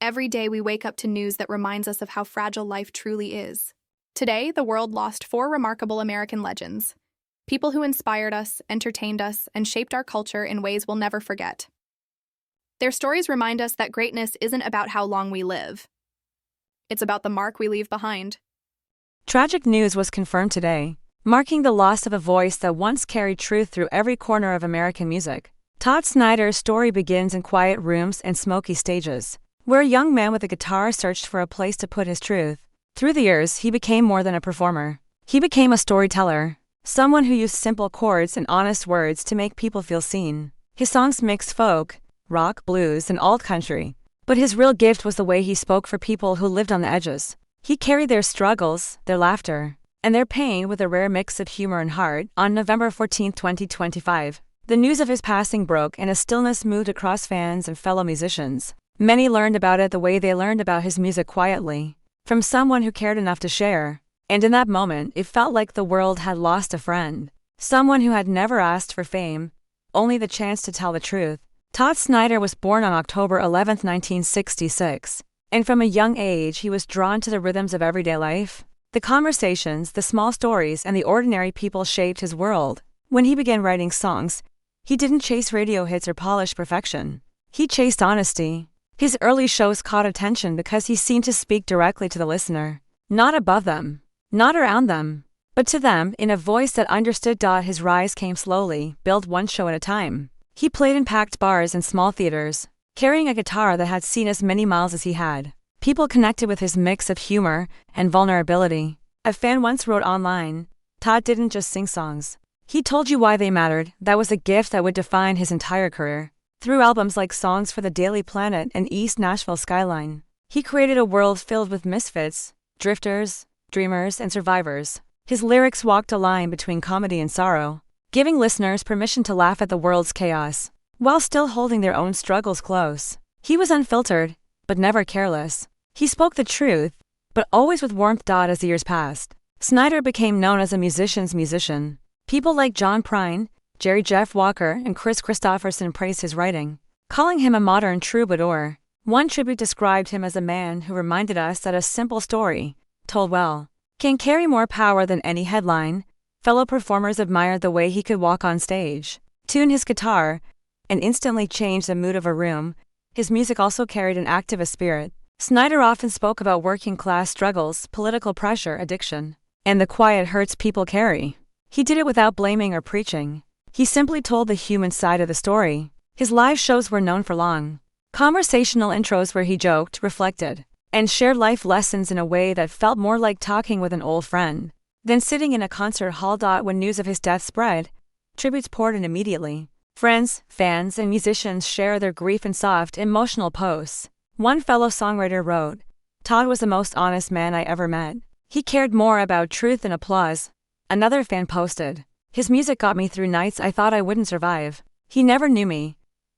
Every day we wake up to news that reminds us of how fragile life truly is. Today, the world lost four remarkable American legends. People who inspired us, entertained us, and shaped our culture in ways we'll never forget. Their stories remind us that greatness isn't about how long we live. It's about the mark we leave behind. Tragic news was confirmed today, marking the loss of a voice that once carried truth through every corner of American music. Todd Snider's story begins in quiet rooms and smoky stages, where a young man with a guitar searched for a place to put his truth. Through the years, he became more than a performer. He became a storyteller, someone who used simple chords and honest words to make people feel seen. His songs mixed folk, rock, blues, and alt country, but his real gift was the way he spoke for people who lived on the edges. He carried their struggles, their laughter, and their pain with a rare mix of humor and heart. On November 14, 2025, the news of his passing broke and a stillness moved across fans and fellow musicians. Many learned about it the way they learned about his music, quietly, from someone who cared enough to share. And in that moment, it felt like the world had lost a friend. Someone who had never asked for fame, only the chance to tell the truth. Todd Snider was born on October 11, 1966. And from a young age he was drawn to the rhythms of everyday life. The conversations, the small stories, and the ordinary people shaped his world. When he began writing songs, he didn't chase radio hits or polished perfection. He chased honesty. His early shows caught attention because he seemed to speak directly to the listener. Not above them, not around them, but to them in a voice that understood. His rise came slowly, built one show at a time. He played in packed bars and small theaters, carrying a guitar that had seen as many miles as he had. People connected with his mix of humor and vulnerability. A fan once wrote online, "Todd didn't just sing songs. He told you why they mattered." That was a gift that would define his entire career. Through albums like Songs for the Daily Planet and East Nashville Skyline, he created a world filled with misfits, drifters, dreamers, and survivors. His lyrics walked a line between comedy and sorrow, giving listeners permission to laugh at the world's chaos, while still holding their own struggles close. He was unfiltered, but never careless. He spoke the truth, but always with warmth. As the years passed, Snider became known as a musician's musician. People like John Prine, Jerry Jeff Walker, and Chris Christopherson praised his writing, calling him a modern troubadour. One tribute described him as a man who reminded us that a simple story, told well, can carry more power than any headline. Fellow performers admired the way he could walk on stage, tune his guitar, and instantly change the mood of a room. His music also carried an activist spirit. Snider often spoke about working-class struggles, political pressure, addiction, and the quiet hurts people carry. He did it without blaming or preaching. He simply told the human side of the story. His live shows were known for long, conversational intros where he joked, reflected, and shared life lessons in a way that felt more like talking with an old friend than sitting in a concert hall. When news of his death spread, tributes poured in immediately. Friends, fans, and musicians shared their grief in soft, emotional posts. One fellow songwriter wrote, "Todd was the most honest man I ever met. He cared more about truth than applause." Another fan posted, "His music got me through nights I thought I wouldn't survive. He never knew me,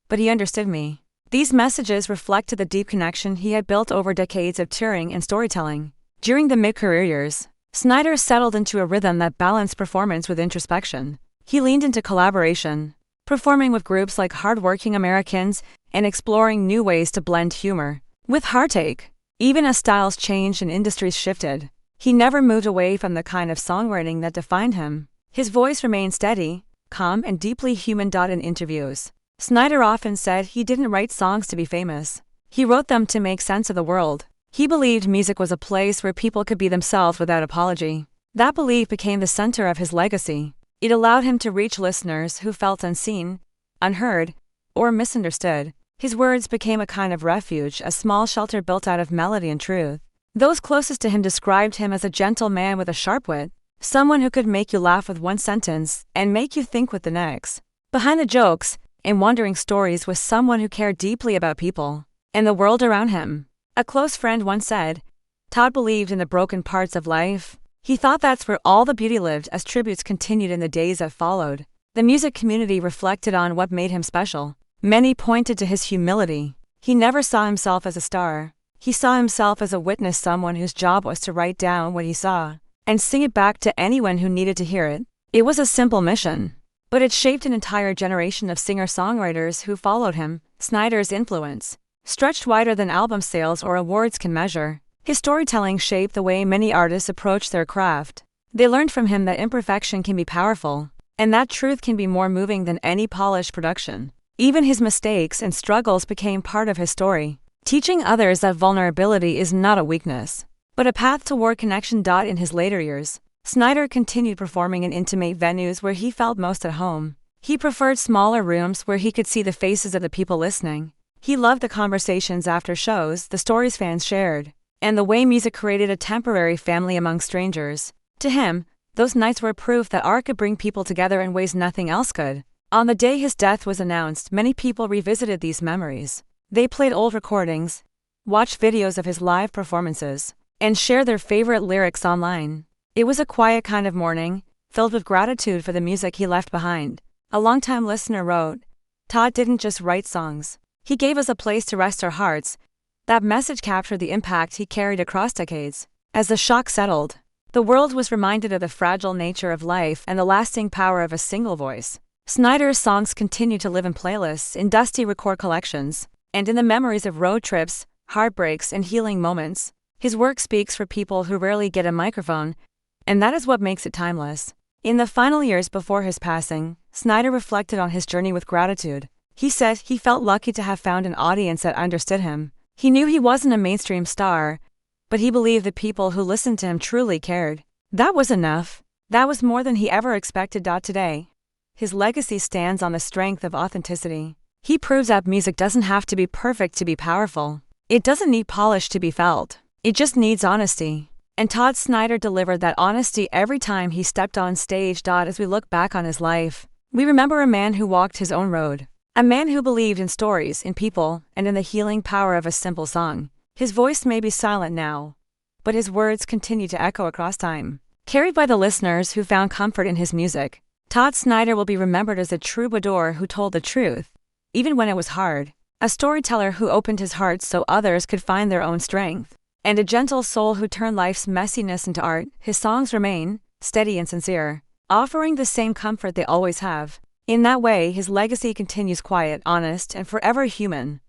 but he understood me." These messages reflected the deep connection he had built over decades of touring and storytelling. During the mid-career years, Snider settled into a rhythm that balanced performance with introspection. He leaned into collaboration, performing with groups like Hardworking Americans and exploring new ways to blend humor with heartache. Even as styles changed and industries shifted, he never moved away from the kind of songwriting that defined him. His voice remained steady, calm, and deeply human. In interviews, Snider often said he didn't write songs to be famous. He wrote them to make sense of the world. He believed music was a place where people could be themselves without apology. That belief became the center of his legacy. It allowed him to reach listeners who felt unseen, unheard, or misunderstood. His words became a kind of refuge, a small shelter built out of melody and truth. Those closest to him described him as a gentle man with a sharp wit, someone who could make you laugh with one sentence and make you think with the next. Behind the jokes and wandering stories was someone who cared deeply about people and the world around him. A close friend once said, "Todd believed in the broken parts of life. He thought that's where all the beauty lived." As tributes continued in the days that followed, the music community reflected on what made him special. Many pointed to his humility. He never saw himself as a star. He saw himself as a witness, someone whose job was to write down what he saw and sing it back to anyone who needed to hear it. It was a simple mission, but it shaped an entire generation of singer-songwriters who followed him. Snider's influence stretched wider than album sales or awards can measure. His storytelling shaped the way many artists approach their craft. They learned from him that imperfection can be powerful, and that truth can be more moving than any polished production. Even his mistakes and struggles became part of his story, teaching others that vulnerability is not a weakness, but a path toward connection. In his later years, Snider continued performing in intimate venues where he felt most at home. He preferred smaller rooms where he could see the faces of the people listening. He loved the conversations after shows, the stories fans shared, and the way music created a temporary family among strangers. To him, those nights were proof that art could bring people together in ways nothing else could. On the day his death was announced, many people revisited these memories. They played old recordings, watched videos of his live performances, and shared their favorite lyrics online. It was a quiet kind of mourning, filled with gratitude for the music he left behind. A longtime listener wrote, "Todd didn't just write songs. He gave us a place to rest our hearts." That message captured the impact he carried across decades. As the shock settled, the world was reminded of the fragile nature of life and the lasting power of a single voice. Snider's songs continue to live in playlists, in dusty record collections, and in the memories of road trips, heartbreaks, and healing moments. His work speaks for people who rarely get a microphone, and that is what makes it timeless. In the final years before his passing, Snider reflected on his journey with gratitude. He said he felt lucky to have found an audience that understood him. He knew he wasn't a mainstream star, but he believed the people who listened to him truly cared. That was enough. That was more than he ever expected. Today, his legacy stands on the strength of authenticity. He proves that music doesn't have to be perfect to be powerful. It doesn't need polish to be felt. It just needs honesty. And Todd Snider delivered that honesty every time he stepped on stage. As we look back on his life, we remember a man who walked his own road. A man who believed in stories, in people, and in the healing power of a simple song. His voice may be silent now, but his words continue to echo across time, carried by the listeners who found comfort in his music. Todd Snider will be remembered as a troubadour who told the truth, even when it was hard. A storyteller who opened his heart so others could find their own strength. And a gentle soul who turned life's messiness into art. His songs remain steady and sincere, offering the same comfort they always have. In that way, his legacy continues quiet, honest, and forever human.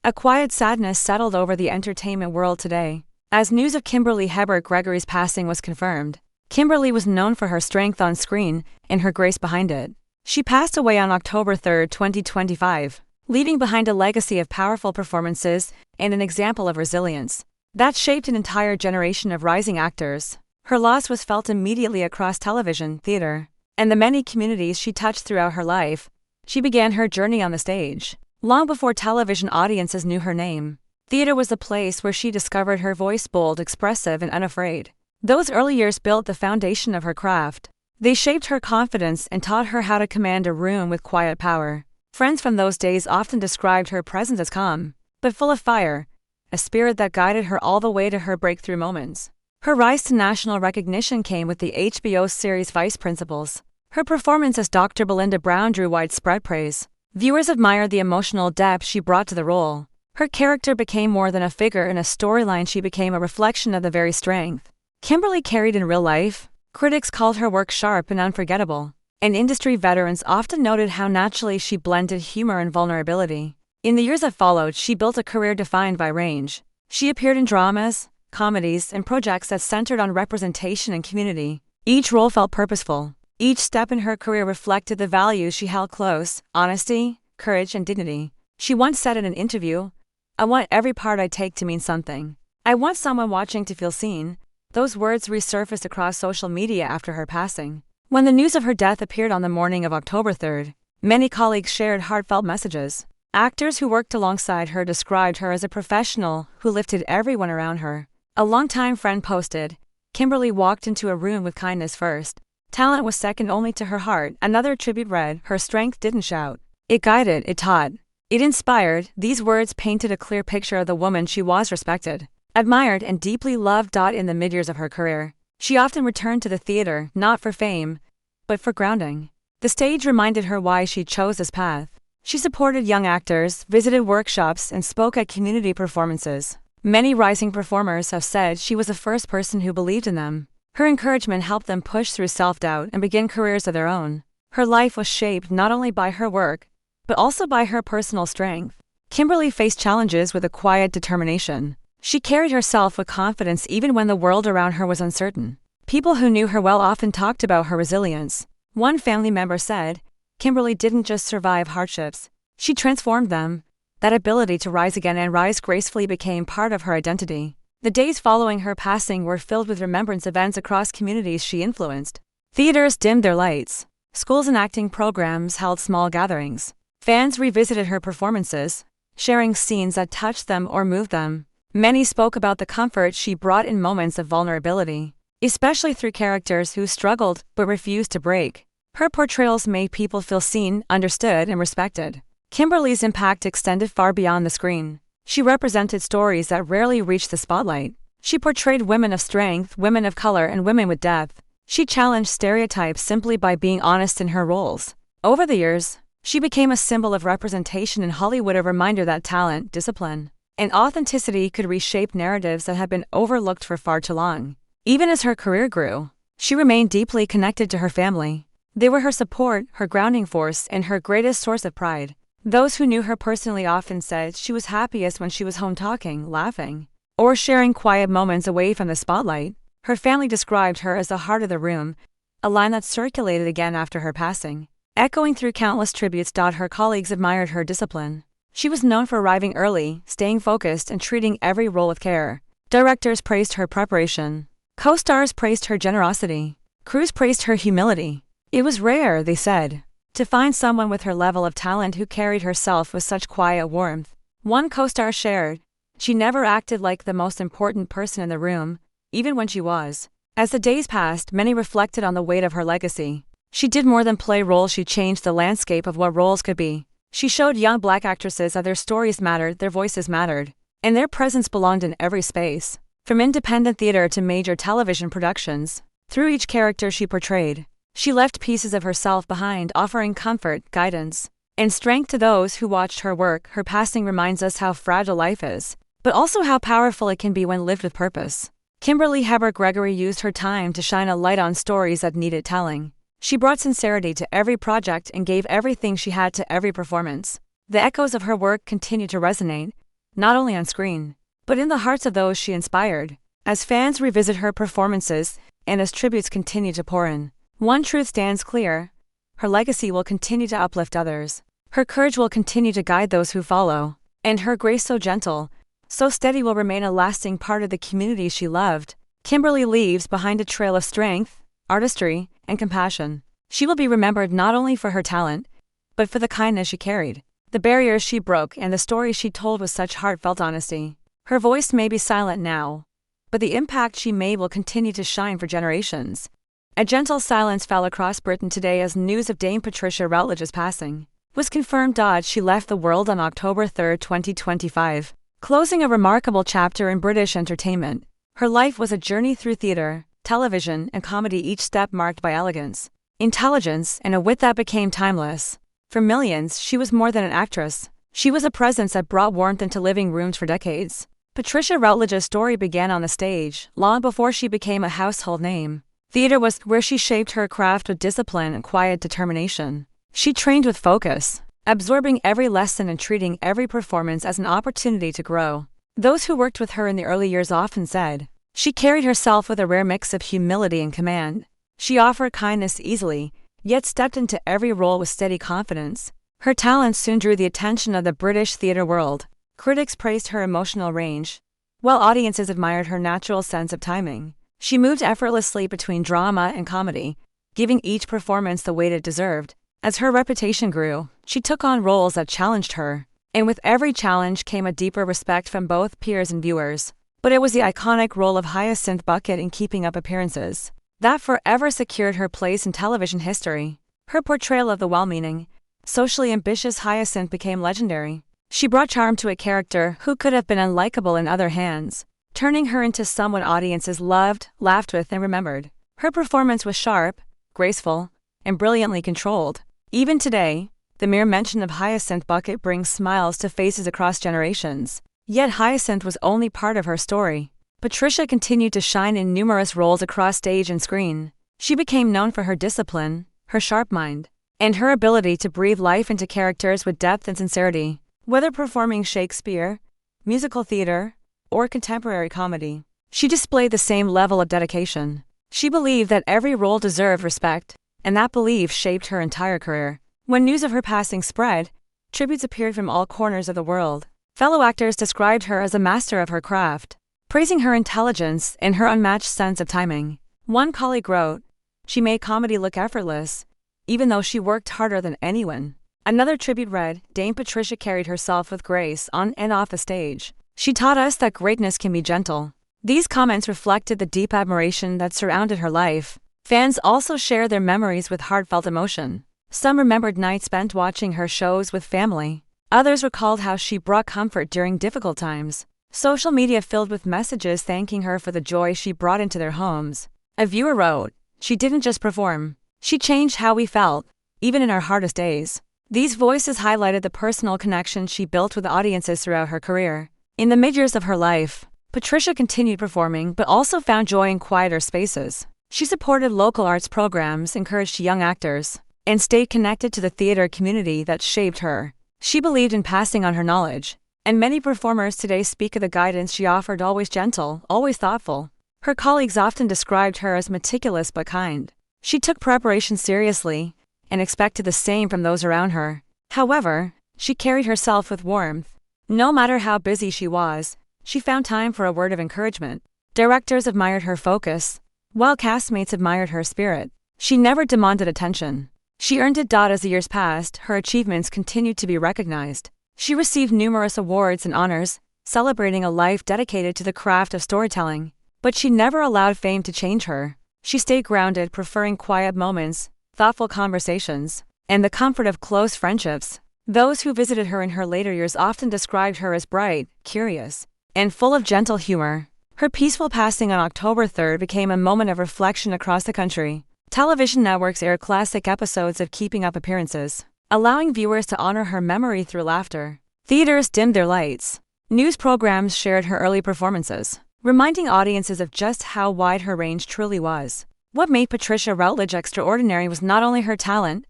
A quiet sadness settled over the entertainment world today, as news of Kimberly Hébert Gregory's passing was confirmed. Kimberly was known for her strength on screen and her grace behind it. She passed away on October 3, 2025, leaving behind a legacy of powerful performances and an example of resilience that shaped an entire generation of rising actors. Her loss was felt immediately across television, theater, and the many communities she touched throughout her life. She began her journey on the stage long before television audiences knew her name. Theater was the place where she discovered her voice, bold, expressive, and unafraid. Those early years built the foundation of her craft. They shaped her confidence and taught her how to command a room with quiet power. Friends from those days often described her presence as calm, but full of fire, a spirit that guided her all the way to her breakthrough moments. Her rise to national recognition came with the HBO series Vice Principals. Her performance as Dr. Belinda Brown drew widespread praise. Viewers admired the emotional depth she brought to the role. Her character became more than a figure in a storyline. She became a reflection of the very strength Kimberly carried in real life. Critics called her work sharp and unforgettable, and industry veterans often noted how naturally she blended humor and vulnerability. In the years that followed, she built a career defined by range. She appeared in dramas, comedies, and projects that centered on representation and community. Each role felt purposeful. Each step in her career reflected the values she held close: honesty, courage, and dignity. She once said in an interview, "I want every part I take to mean something. I want someone watching to feel seen." Those words resurfaced across social media after her passing. When the news of her death appeared on the morning of October 3rd, many colleagues shared heartfelt messages. Actors who worked alongside her described her as a professional who lifted everyone around her. A longtime friend posted, "Kimberly walked into a room with kindness first. Talent was second only to her heart." Another tribute read, "Her strength didn't shout. It guided, it taught. It inspired." These words painted a clear picture of the woman she was: respected, admired, and deeply loved. In the mid-years of her career, she often returned to the theater, not for fame, but for grounding. The stage reminded her why she chose this path. She supported young actors, visited workshops, and spoke at community performances. Many rising performers have said she was the first person who believed in them. Her encouragement helped them push through self-doubt and begin careers of their own. Her life was shaped not only by her work, but also by her personal strength. Kimberly faced challenges with a quiet determination. She carried herself with confidence even when the world around her was uncertain. People who knew her well often talked about her resilience. One family member said, "Kimberly didn't just survive hardships, she transformed them." That ability to rise again and rise gracefully became part of her identity. The days following her passing were filled with remembrance events across communities she influenced. Theaters dimmed their lights. Schools and acting programs held small gatherings. Fans revisited her performances, sharing scenes that touched them or moved them. Many spoke about the comfort she brought in moments of vulnerability, especially through characters who struggled but refused to break. Her portrayals made people feel seen, understood, and respected. Kimberly's impact extended far beyond the screen. She represented stories that rarely reached the spotlight. She portrayed women of strength, women of color, and women with depth. She challenged stereotypes simply by being honest in her roles. Over the years, she became a symbol of representation in Hollywood, a reminder that talent, discipline, and authenticity could reshape narratives that had been overlooked for far too long. Even as her career grew, she remained deeply connected to her family. They were her support, her grounding force, and her greatest source of pride. Those who knew her personally often said she was happiest when she was home talking, laughing, or sharing quiet moments away from the spotlight. Her family described her as the heart of the room, a line that circulated again after her passing. Echoing through countless tributes, her colleagues admired her discipline. She was known for arriving early, staying focused, and treating every role with care. Directors praised her preparation. Co-stars praised her generosity. Crews praised her humility. It was rare, they said, to find someone with her level of talent who carried herself with such quiet warmth. One co-star shared, "She never acted like the most important person in the room, even when she was." As the days passed, many reflected on the weight of her legacy. She did more than play roles, she changed the landscape of what roles could be. She showed young Black actresses that their stories mattered, their voices mattered, and their presence belonged in every space. From independent theater to major television productions, through each character she portrayed, she left pieces of herself behind, offering comfort, guidance, and strength to those who watched her work. Her passing reminds us how fragile life is, but also how powerful it can be when lived with purpose. Kimberly Hébert Gregory used her time to shine a light on stories that needed telling. She brought sincerity to every project and gave everything she had to every performance. The echoes of her work continue to resonate, not only on screen, but in the hearts of those she inspired. As fans revisit her performances and as tributes continue to pour in, one truth stands clear: her legacy will continue to uplift others. Her courage will continue to guide those who follow, and her grace, so gentle, so steady, will remain a lasting part of the community she loved. Kimberly leaves behind a trail of strength, artistry, and compassion. She will be remembered not only for her talent, but for the kindness she carried, the barriers she broke, and the stories she told with such heartfelt honesty. Her voice may be silent now, but the impact she made will continue to shine for generations. A gentle silence fell across Britain today as news of Dame Patricia Routledge's passing was confirmed. She left the world on October 3, 2025, closing a remarkable chapter in British entertainment. Her life was a journey through theatre, television, and comedy, each step marked by elegance, intelligence, and a wit that became timeless. For millions, she was more than an actress. She was a presence that brought warmth into living rooms for decades. Patricia Routledge's story began on the stage, long before she became a household name. Theatre was where she shaped her craft with discipline and quiet determination. She trained with focus, absorbing every lesson and treating every performance as an opportunity to grow. Those who worked with her in the early years often said, she carried herself with a rare mix of humility and command. She offered kindness easily, yet stepped into every role with steady confidence. Her talent soon drew the attention of the British theatre world. Critics praised her emotional range, while audiences admired her natural sense of timing. She moved effortlessly between drama and comedy, giving each performance the weight it deserved. As her reputation grew, she took on roles that challenged her, and with every challenge came a deeper respect from both peers and viewers. But it was the iconic role of Hyacinth Bucket in Keeping Up Appearances that forever secured her place in television history. Her portrayal of the well-meaning, socially ambitious Hyacinth became legendary. She brought charm to a character who could have been unlikable in other hands, turning her into someone audiences loved, laughed with, and remembered. Her performance was sharp, graceful, and brilliantly controlled. Even today, the mere mention of Hyacinth Bucket brings smiles to faces across generations. Yet Hyacinth was only part of her story. Patricia continued to shine in numerous roles across stage and screen. She became known for her discipline, her sharp mind, and her ability to breathe life into characters with depth and sincerity. Whether performing Shakespeare, musical theater, or contemporary comedy, she displayed the same level of dedication. She believed that every role deserved respect, and that belief shaped her entire career. When news of her passing spread, tributes appeared from all corners of the world. Fellow actors described her as a master of her craft, praising her intelligence and her unmatched sense of timing. One colleague wrote, "She made comedy look effortless, even though she worked harder than anyone." Another tribute read, "Dame Patricia carried herself with grace on and off the stage. She taught us that greatness can be gentle." These comments reflected the deep admiration that surrounded her life. Fans also shared their memories with heartfelt emotion. Some remembered nights spent watching her shows with family. Others recalled how she brought comfort during difficult times. Social media filled with messages thanking her for the joy she brought into their homes. A viewer wrote, "She didn't just perform. She changed how we felt, even in our hardest days." These voices highlighted the personal connection she built with audiences throughout her career. In the mid-years of her life, Patricia continued performing but also found joy in quieter spaces. She supported local arts programs, encouraged young actors, and stayed connected to the theater community that shaped her. She believed in passing on her knowledge, and many performers today speak of the guidance she offered, always gentle, always thoughtful. Her colleagues often described her as meticulous but kind. She took preparation seriously and expected the same from those around her. However, she carried herself with warmth. No matter how busy she was, she found time for a word of encouragement. Directors admired her focus, while castmates admired her spirit. She never demanded attention. She earned it. As the years passed, her achievements continued to be recognized. She received numerous awards and honors, celebrating a life dedicated to the craft of storytelling. But she never allowed fame to change her. She stayed grounded, preferring quiet moments, thoughtful conversations, and the comfort of close friendships. Those who visited her in her later years often described her as bright, curious, and full of gentle humor. Her peaceful passing on October 3rd became a moment of reflection across the country. Television networks aired classic episodes of Keeping Up Appearances, allowing viewers to honor her memory through laughter. Theaters dimmed their lights. News programs shared her early performances, reminding audiences of just how wide her range truly was. What made Patricia Routledge extraordinary was not only her talent,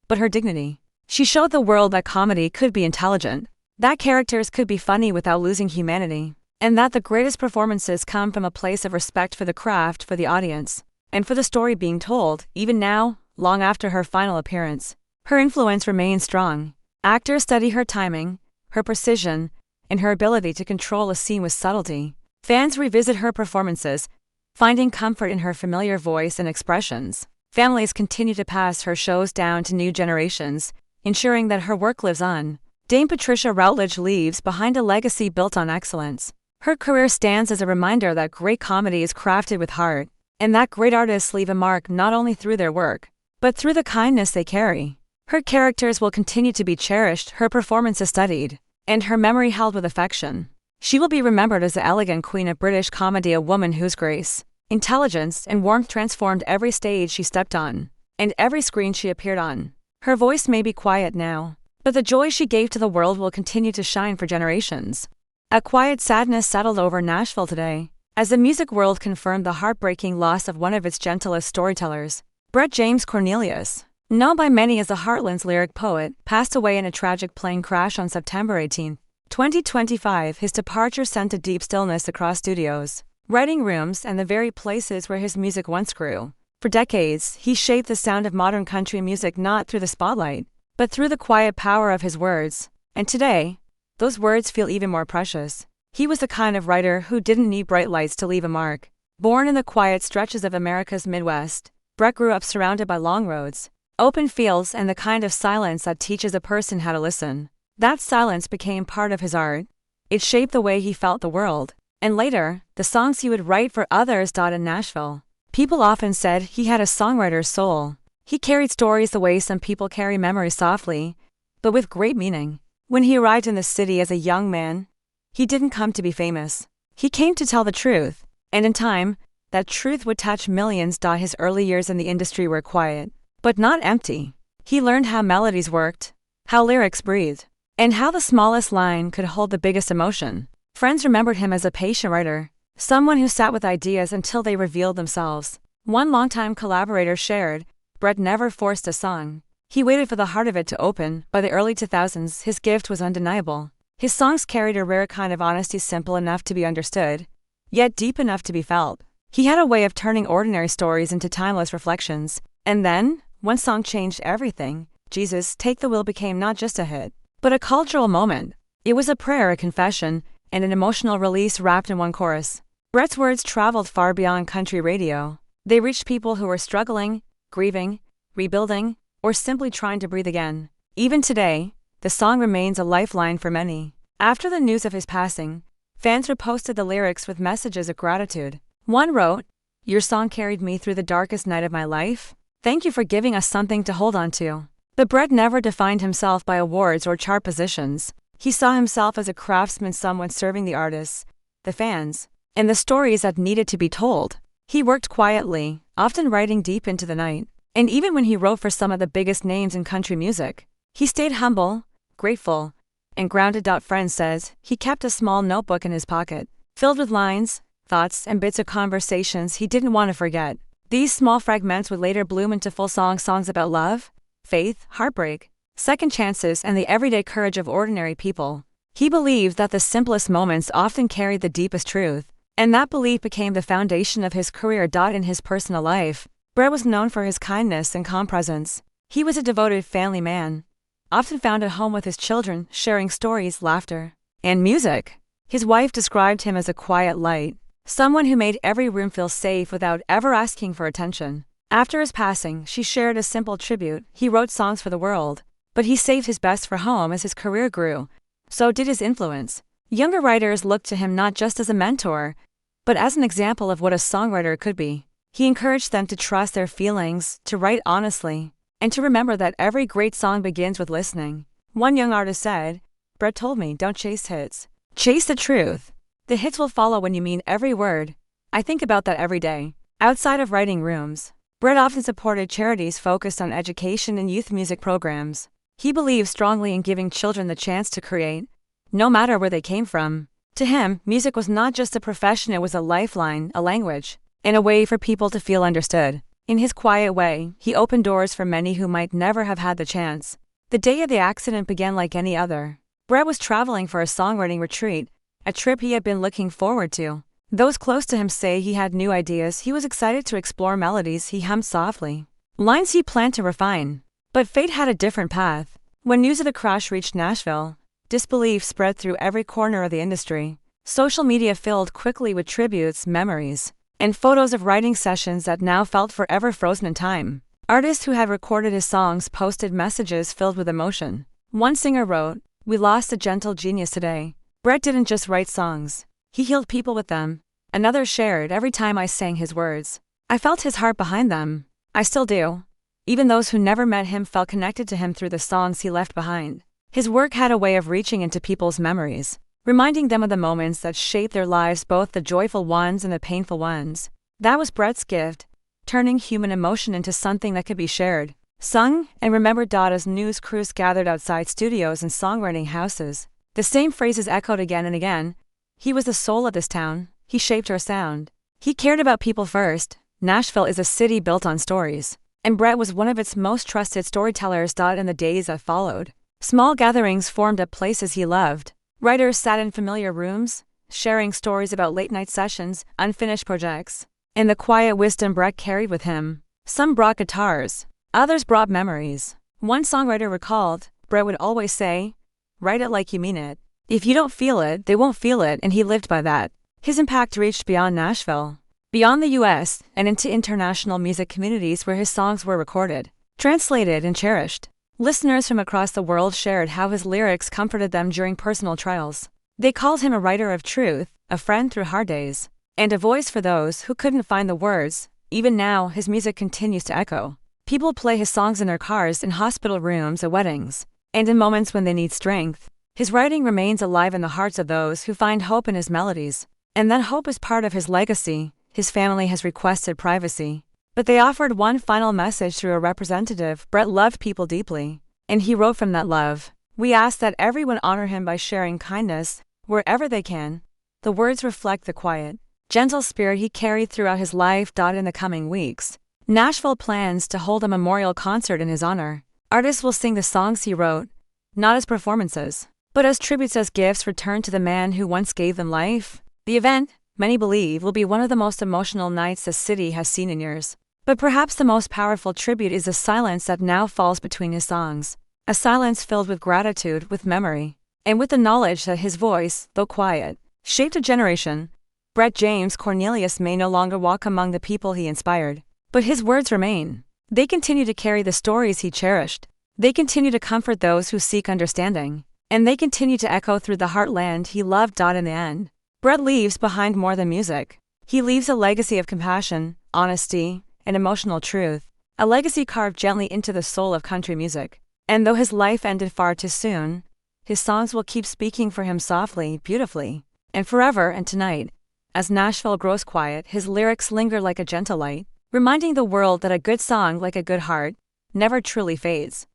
but her dignity. She showed the world that comedy could be intelligent, that characters could be funny without losing humanity, and that the greatest performances come from a place of respect for the craft, for the audience, and for the story being told. Even now, long after her final appearance, her influence remains strong. Actors study her timing, her precision, and her ability to control a scene with subtlety. Fans revisit her performances, finding comfort in her familiar voice and expressions. Families continue to pass her shows down to new generations, ensuring that her work lives on. Dame Patricia Routledge leaves behind a legacy built on excellence. Her career stands as a reminder that great comedy is crafted with heart, and that great artists leave a mark not only through their work, but through the kindness they carry. Her characters will continue to be cherished, her performances studied, and her memory held with affection. She will be remembered as the elegant queen of British comedy, a woman whose grace, intelligence, and warmth transformed every stage she stepped on, and every screen she appeared on. Her voice may be quiet now, but the joy she gave to the world will continue to shine for generations. A quiet sadness settled over Nashville today, as the music world confirmed the heartbreaking loss of one of its gentlest storytellers. Brett James Cornelius, known by many as the Heartland's lyric poet, passed away in a tragic plane crash on September 18, 2025. His departure sent a deep stillness across studios, writing rooms, and the very places where his music once grew. For decades, he shaped the sound of modern country music not through the spotlight, but through the quiet power of his words. And today, those words feel even more precious. He was the kind of writer who didn't need bright lights to leave a mark. Born in the quiet stretches of America's Midwest, Brett grew up surrounded by long roads, open fields, and the kind of silence that teaches a person how to listen. That silence became part of his art. It shaped the way he felt the world. And later, the songs he would write for others. In Nashville, people often said he had a songwriter's soul. He carried stories the way some people carry memories, softly, but with great meaning. When he arrived in the city as a young man, he didn't come to be famous. He came to tell the truth, and in time, that truth would touch millions. His early years in the industry were quiet, but not empty. He learned how melodies worked, how lyrics breathed, and how the smallest line could hold the biggest emotion. Friends remembered him as a patient writer, someone who sat with ideas until they revealed themselves. One longtime collaborator shared, Brett never forced a song. He waited for the heart of it to open. By the early 2000s, his gift was undeniable. His songs carried a rare kind of honesty, simple enough to be understood, yet deep enough to be felt. He had a way of turning ordinary stories into timeless reflections. And then, one song changed everything. Jesus, Take the Wheel became not just a hit, but a cultural moment. It was a prayer, a confession, and an emotional release wrapped in one chorus. Brett's words traveled far beyond country radio. They reached people who were struggling, grieving, rebuilding, or simply trying to breathe again. Even today, the song remains a lifeline for many. After the news of his passing, fans reposted the lyrics with messages of gratitude. One wrote, "Your song carried me through the darkest night of my life. Thank you for giving us something to hold on to." But Brett never defined himself by awards or chart positions. He saw himself as a craftsman, someone serving the artists, the fans, and the stories that needed to be told. He worked quietly, often writing deep into the night. And even when he wrote for some of the biggest names in country music, he stayed humble, grateful, and grounded. Friend says he kept a small notebook in his pocket, filled with lines, thoughts, and bits of conversations he didn't want to forget. These small fragments would later bloom into full songs about love, faith, heartbreak, second chances, and the everyday courage of ordinary people. He believed that the simplest moments often carried the deepest truth, and that belief became the foundation of his career. In his personal life, Brett was known for his kindness and calm presence. He was a devoted family man, often found at home with his children, sharing stories, laughter, and music. His wife described him as a quiet light, someone who made every room feel safe without ever asking for attention. After his passing, she shared a simple tribute. He wrote songs for the world, but he saved his best for home. As his career grew, so did his influence. Younger writers looked to him not just as a mentor, but as an example of what a songwriter could be. He encouraged them to trust their feelings, to write honestly, and to remember that every great song begins with listening. One young artist said, "Brett told me, don't chase hits. Chase the truth. The hits will follow when you mean every word." I think about that every day. Outside of writing rooms, Brett often supported charities focused on education and youth music programs. He believed strongly in giving children the chance to create, no matter where they came from. To him, music was not just a profession, it was a lifeline, a language, and a way for people to feel understood. In his quiet way, he opened doors for many who might never have had the chance. The day of the accident began like any other. Brett was traveling for a songwriting retreat, a trip he had been looking forward to. Those close to him say he had new ideas. He was excited to explore melodies he hummed softly, lines he planned to refine. But fate had a different path. When news of the crash reached Nashville, disbelief spread through every corner of the industry. Social media filled quickly with tributes, memories, and photos of writing sessions that now felt forever frozen in time. Artists who had recorded his songs posted messages filled with emotion. One singer wrote, "We lost a gentle genius today." Brett didn't just write songs, he healed people with them. Another shared, "Every time I sang his words, I felt his heart behind them. I still do." Even those who never met him felt connected to him through the songs he left behind. His work had a way of reaching into people's memories, reminding them of the moments that shaped their lives, both the joyful ones and the painful ones. That was Brett's gift, turning human emotion into something that could be shared, sung, and remembered. As news crews gathered outside studios and songwriting houses, the same phrases echoed again and again. "He was the soul of this town. He shaped our sound. He cared about people first." Nashville is a city built on stories, and Brett was one of its most trusted storytellers. In the days that followed, small gatherings formed at places he loved. Writers sat in familiar rooms, sharing stories about late-night sessions, unfinished projects, and the quiet wisdom Brett carried with him. Some brought guitars, others brought memories. One songwriter recalled, Brett would always say, "Write it like you mean it. If you don't feel it, they won't feel it," and he lived by that. His impact reached beyond Nashville, beyond the U.S., and into international music communities where his songs were recorded, translated, and cherished. Listeners from across the world shared how his lyrics comforted them during personal trials. They called him a writer of truth, a friend through hard days, and a voice for those who couldn't find the words. Even now, his music continues to echo. People play his songs in their cars, in hospital rooms, at weddings, and in moments when they need strength. His writing remains alive in the hearts of those who find hope in his melodies, and that hope is part of his legacy. His family has requested privacy, but they offered one final message through a representative. Brett loved people deeply, and he wrote from that love. "We ask that everyone honor him by sharing kindness wherever they can." The words reflect the quiet, gentle spirit he carried throughout his life. In the coming weeks, Nashville plans to hold a memorial concert in his honor. Artists will sing the songs he wrote, not as performances, but as tributes, as gifts returned to the man who once gave them life. The event, many believe, will be one of the most emotional nights the city has seen in years. But perhaps the most powerful tribute is the silence that now falls between his songs. A silence filled with gratitude, with memory, and with the knowledge that his voice, though quiet, shaped a generation. Brett James Cornelius may no longer walk among the people he inspired, but his words remain. They continue to carry the stories he cherished. They continue to comfort those who seek understanding, and they continue to echo through the heartland he loved. In the end, Brett leaves behind more than music. He leaves a legacy of compassion, honesty, and emotional truth, a legacy carved gently into the soul of country music. And though his life ended far too soon, his songs will keep speaking for him softly, beautifully, and forever. And tonight, as Nashville grows quiet, his lyrics linger like a gentle light, reminding the world that a good song, like a good heart, never truly fades.